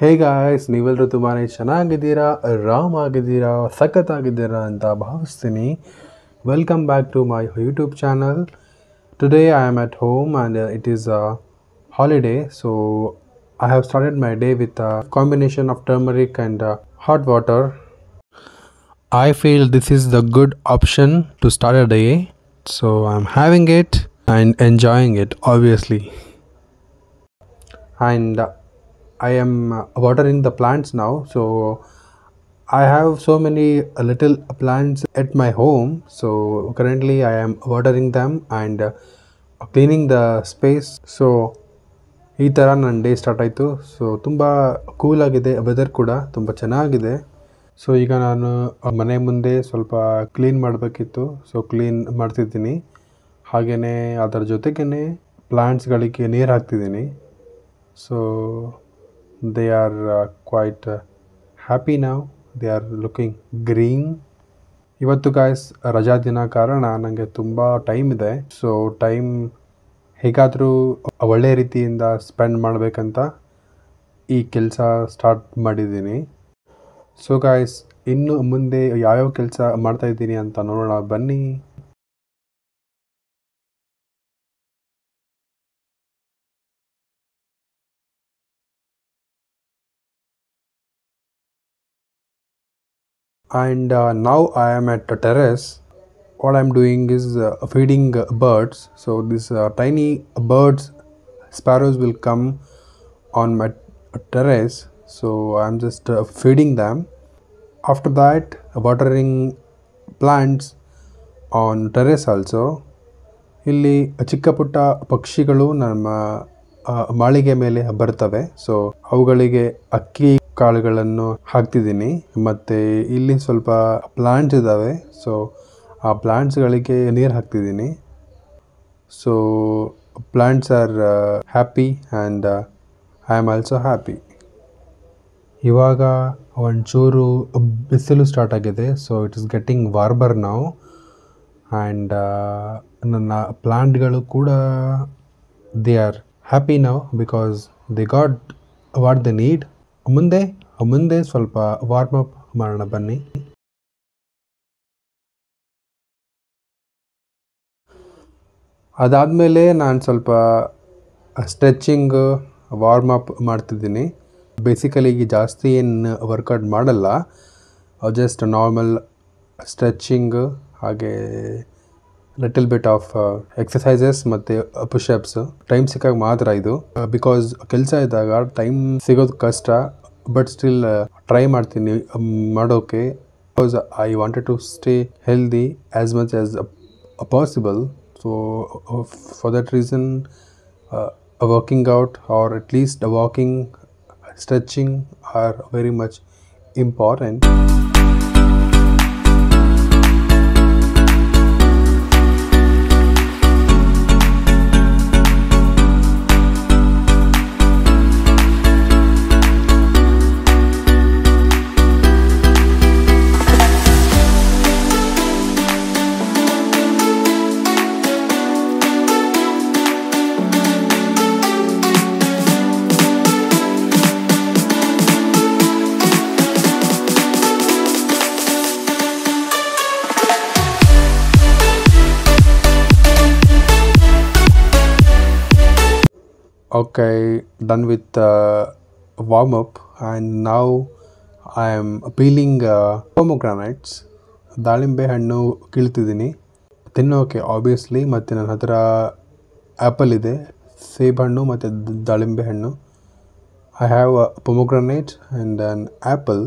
Hey guys, ನೀವೆಲ್ಲರೂ ತುಂಬಾ ಚೆನ್ನಾಗಿದ್ದೀರಾ, ಆರಾಮಾಗಿದ್ದೀರಾ, ಸಖತ್ತಾಗಿದ್ದೀರಾ ಅಂತ ಭಾವಿಸ್ತೀನಿ. Welcome back to my YouTube channel. Today I am at home and it is a holiday, so I have started my day with a combination of turmeric and hot water. I feel this is the good option to start a day, so I'm having it and enjoying it obviously. And I am watering the plants now, so I have so many little plants at my home, so currently I am watering them and cleaning the space. So ಈ ಥರ ನನ್ನ day start ಆಯಿತು. So ತುಂಬ ಕೂಲಾಗಿದೆ, weather ಕೂಡ ತುಂಬ ಚೆನ್ನಾಗಿದೆ. So ಈಗ ನಾನು ಮನೆ ಮುಂದೆ ಸ್ವಲ್ಪ ಕ್ಲೀನ್ ಮಾಡಬೇಕಿತ್ತು, ಸೊ ಕ್ಲೀನ್ ಮಾಡ್ತಿದ್ದೀನಿ. ಹಾಗೆಯೇ ಅದರ ಜೊತೆಗೇ ಪ್ಲ್ಯಾಂಟ್ಸ್ಗಳಿಗೆ ನೀರು ಹಾಕ್ತಿದ್ದೀನಿ. So they are quite happy now, they are looking green. ಇವತ್ತು ಗಾಯ್ಸ್ ರಜಾ ದಿನ ಕಾರಣ ನನಗೆ ತುಂಬ ಟೈಮ್ ಇದೆ. ಸೊ ಟೈಮ್ ಹೇಗಾದರೂ ಒಳ್ಳೆಯ ರೀತಿಯಿಂದ ಸ್ಪೆಂಡ್ ಮಾಡಬೇಕಂತ ಈ ಕೆಲಸ ಸ್ಟಾರ್ಟ್ ಮಾಡಿದ್ದೀನಿ. ಸೊ ಗಾಯ್ಸ್, ಇನ್ನು ಮುಂದೆ ಯಾವ್ಯಾವ ಕೆಲಸ ಮಾಡ್ತಾಯಿದ್ದೀನಿ ಅಂತ ನೋಡೋಣ ಬನ್ನಿ. And now I am at the terrace. What I'm doing is feeding birds. So these tiny birds, sparrows will come on my terrace, so I'm just feeding them. After that, watering plants on terrace also. ಇಲ್ಲಿ ಚಿಕ್ಕ ಪುಟ್ಟ ಪಕ್ಷಿಗಳು ನಮ್ಮ ಮಾಳಿಗೆ ಮೇಲೆ ಬರ್ತವೆ. So ಅವುಗಳಿಗೆ ಅಕ್ಕಿ ಕಾಳುಗಳನ್ನು ಹಾಕ್ತಿದ್ದೀನಿ. ಮತ್ತು ಇಲ್ಲಿ ಸ್ವಲ್ಪ ಪ್ಲಾಂಟ್ಸ್ ಇದ್ದಾವೆ, ಸೊ ಆ ಪ್ಲಾಂಟ್ಸ್ಗಳಿಗೆ ನೀರು ಹಾಕ್ತಿದ್ದೀನಿ. So plants are happy and I am also happy. ಇವಾಗ ಒಂಚೂರು ಬಿಸಿಲು ಸ್ಟಾರ್ಟ್ ಆಗಿದೆ, so it is getting warmer ನಾವು. ಆ್ಯಂಡ್ ನನ್ನ ಪ್ಲಾಂಟ್ಗಳು ಕೂಡ ದೇ ಆರ್ ಹ್ಯಾಪಿ ನಾವು because they got what they need. ಮುಂದೆ ಸ್ವಲ್ಪ ವಾರ್ಮ್ ಅಪ್ ಮಾಡೋಣ ಬನ್ನಿ. ಅದಾದಮೇಲೆ ನಾನು ಸ್ವಲ್ಪ ಸ್ಟ್ರೆಚಿಂಗ್ ವಾರ್ಮ್ ಅಪ್ ಮಾಡ್ತಿದ್ದೀನಿ. ಬೇಸಿಕಲಿ ಜಾಸ್ತಿ ಏನು ವರ್ಕೌಟ್ ಮಾಡಲ್ಲ, ಜಸ್ಟ್ ನಾರ್ಮಲ್ ಸ್ಟ್ರೆಚಿಂಗ್, ಹಾಗೆ ಲಿಟಲ್ ಬಿಟ್ ಆಫ್ ಎಕ್ಸಸೈಸಸ್ ಮತ್ತು ಪುಷಪ್ಸ್. ಟೈಮ್ ಸಿಕ್ಕಾಗ ಮಾತ್ರ ಇದು, ಬಿಕಾಸ್ ಕೆಲಸ ಇದ್ದಾಗ ಟೈಮ್ ಸಿಗೋದು ಕಷ್ಟ. ಬಟ್ ಸ್ಟಿಲ್ ಟ್ರೈ ಮಾಡ್ತೀನಿ ಮಾಡೋಕ್ಕೆ, because I wanted to stay healthy as much as possible. So for that reason working out or at least walking, stretching are very much important. Okay, done with warm up, and now I am peeling pomegranates. ದಾಳಿಂಬೆ ಹಣ್ಣು ಕೀಳ್ತಿದ್ದೀನಿ ತಿನ್ನೋಕೆ obviously. ಮತ್ತು ನನ್ನ ಹತ್ರ apple ಇದೆ, ಸೇಬಣ್ಣು ಮತ್ತು ದಾಳಿಂಬೆ ಹಣ್ಣು. I have a pomegranate and an apple.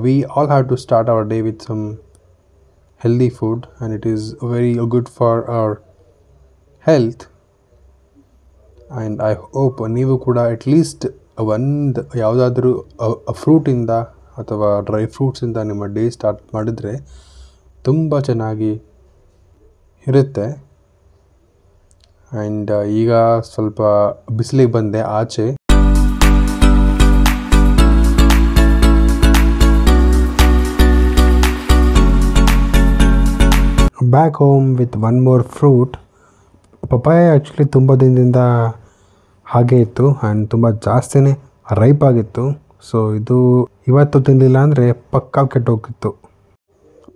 We all have to start our day with some healthy food, and it is very good for our health. And I hope ನೀವು ಕೂಡ at least ಒಂದು ಯಾವುದಾದ್ರೂ ಫ್ರೂಟಿಂದ ಅಥವಾ dry ಫ್ರೂಟ್ಸಿಂದ ನಿಮ್ಮ day start ಮಾಡಿದರೆ ತುಂಬ ಚೆನ್ನಾಗಿ ಇರುತ್ತೆ. ಆ್ಯಂಡ್ ಈಗ ಸ್ವಲ್ಪ ಬಿಸಿಲಿಗೆ ಬಂದೆ ಆಚೆ. Back home with one more fruit. Papaya actually ತುಂಬ ದಿನದಿಂದ ಹಾಗೆ ಇತ್ತು ಆ್ಯಂಡ್ ತುಂಬ ಜಾಸ್ತಿನೇ ರೈಪ್ ಆಗಿತ್ತು. ಸೊ ಇದು ಇವತ್ತು ತಿನ್ನಲಿಲ್ಲ ಅಂದರೆ ಪಕ್ಕಾ ಕೆಟ್ಟೋಗ್ತಿತ್ತು.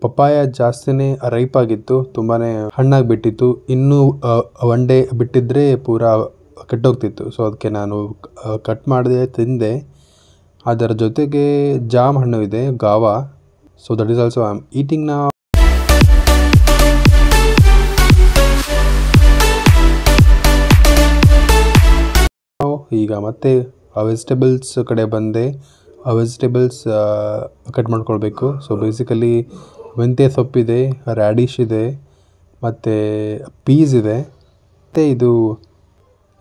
ಪಪ್ಪಾಯ ಜಾಸ್ತಿನೇ ರೈಪ್ ಆಗಿತ್ತು, ತುಂಬಾ ಹಣ್ಣಾಗಿ ಬಿಟ್ಟಿತ್ತು. ಇನ್ನೂ ಒನ್ ಡೇ ಬಿಟ್ಟಿದ್ರೆ ಪೂರಾ ಕೆಟ್ಟೋಗ್ತಿತ್ತು. ಸೊ ಅದಕ್ಕೆ ನಾನು ಕಟ್ ಮಾಡಿದೆ, ತಿಂದೆ. ಅದರ ಜೊತೆಗೆ ಜಾಮ್ ಹಣ್ಣು ಇದೆ, guava. So that is also I am eating now. ಈಗ ಮತ್ತೆ ವೆಜಿಟೇಬಲ್ಸ್ ಕಡೆ ಬಂದೆ. ವೆಜಿಟೇಬಲ್ಸ್ ಕಟ್ ಮಾಡ್ಕೊಳ್ಬೇಕು. ಸೊ ಬೇಸಿಕಲಿ ಮೆಂತ್ಯ ಸೊಪ್ಪಿದೆ, ರ್ಯಾಡಿಶ್ ಇದೆ, ಮತ್ತು ಪೀಸ್ ಇದೆ, ಮತ್ತು ಇದು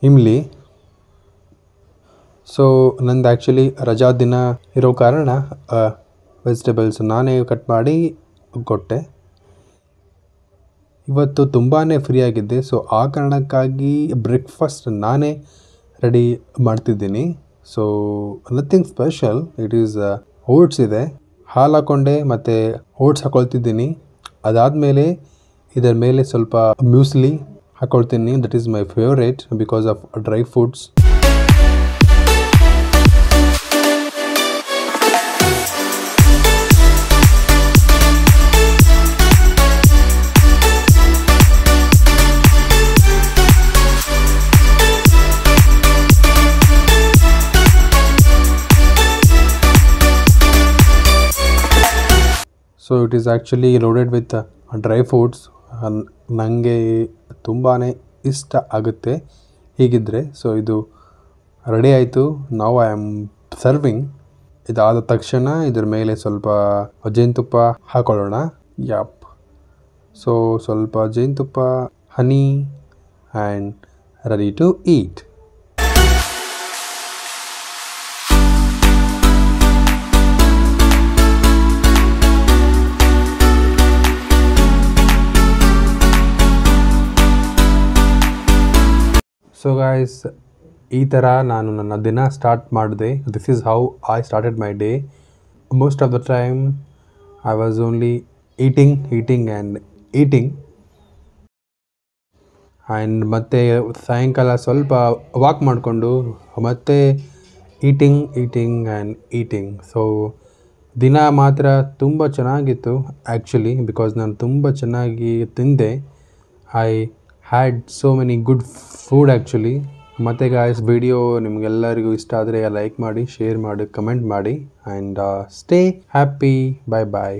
ಇಮ್ಲಿ. ಸೊ ನಂದು ಆ್ಯಕ್ಚುಲಿ ರಜಾ ದಿನ ಇರೋ ಕಾರಣ ವೆಜಿಟೇಬಲ್ಸ್ ನಾನೇ ಕಟ್ ಮಾಡಿ ಕೊಟ್ಟೆ. ಇವತ್ತು ತುಂಬಾ ಫ್ರೀ ಆಗಿದ್ದೆ. ಸೊ ಆ ಕಾರಣಕ್ಕಾಗಿ ಬ್ರೇಕ್ಫಾಸ್ಟ್ ನಾನೇ ರೆಡಿ ಮಾಡ್ತಿದ್ದೀನಿ. So nothing special, it is oats ಇದೆ, ಹಾಲು ಹಾಕ್ಕೊಂಡೆ ಮತ್ತು ಓಟ್ಸ್ ಹಾಕ್ಕೊಳ್ತಿದ್ದೀನಿ. ಅದಾದಮೇಲೆ ಇದರ ಮೇಲೆ ಸ್ವಲ್ಪ ಮ್ಯೂಸ್ಲಿ ಹಾಕ್ಕೊಳ್ತೀನಿ. That is my favourite because of dry fruits. So it is actually loaded with dry fruits. ನನಗೆ ತುಂಬಾ ಇಷ್ಟ ಆಗುತ್ತೆ ಹೀಗಿದ್ದರೆ. ಸೊ ಇದು ರೆಡಿ ಆಯಿತು. Now I am serving. ಇದಾದ ತಕ್ಷಣ ಇದ್ರ ಮೇಲೆ ಸ್ವಲ್ಪ ಜೇನುತುಪ್ಪ ಹಾಕೊಳ್ಳೋಣ. ಯಾಪ್. ಸೊ ಸ್ವಲ್ಪ ಜೇನುತುಪ್ಪ, honey, and ready to eat. So guys, ಈ ಥರ ನಾನು ನನ್ನ ದಿನ ಸ್ಟಾರ್ಟ್ ಮಾಡಿದೆ. This is how I started my day. Most of the time I was only eating and eating. And ಮತ್ತು ಸಾಯಂಕಾಲ ಸ್ವಲ್ಪ ವಾಕ್ ಮಾಡಿಕೊಂಡು ಮತ್ತೆ ಈಟಿಂಗ್ ಆ್ಯಂಡ್ ಈಟಿಂಗ್. ಸೊ ದಿನ ಮಾತ್ರ ತುಂಬ ಚೆನ್ನಾಗಿತ್ತು ಆ್ಯಕ್ಚುಲಿ, ಬಿಕಾಸ್ ನಾನು ತುಂಬ ಚೆನ್ನಾಗಿ ತಿಂದೆ. I had so many good food actually. ಮತ್ತು ಗಾಯ್ಸ್, ವಿಡಿಯೋ ನಿಮಗೆಲ್ಲರಿಗೂ ಇಷ್ಟ ಆದರೆ ಲೈಕ್ ಮಾಡಿ, ಶೇರ್ ಮಾಡಿ, ಕಮೆಂಟ್ ಮಾಡಿ, and stay happy. Bye bye.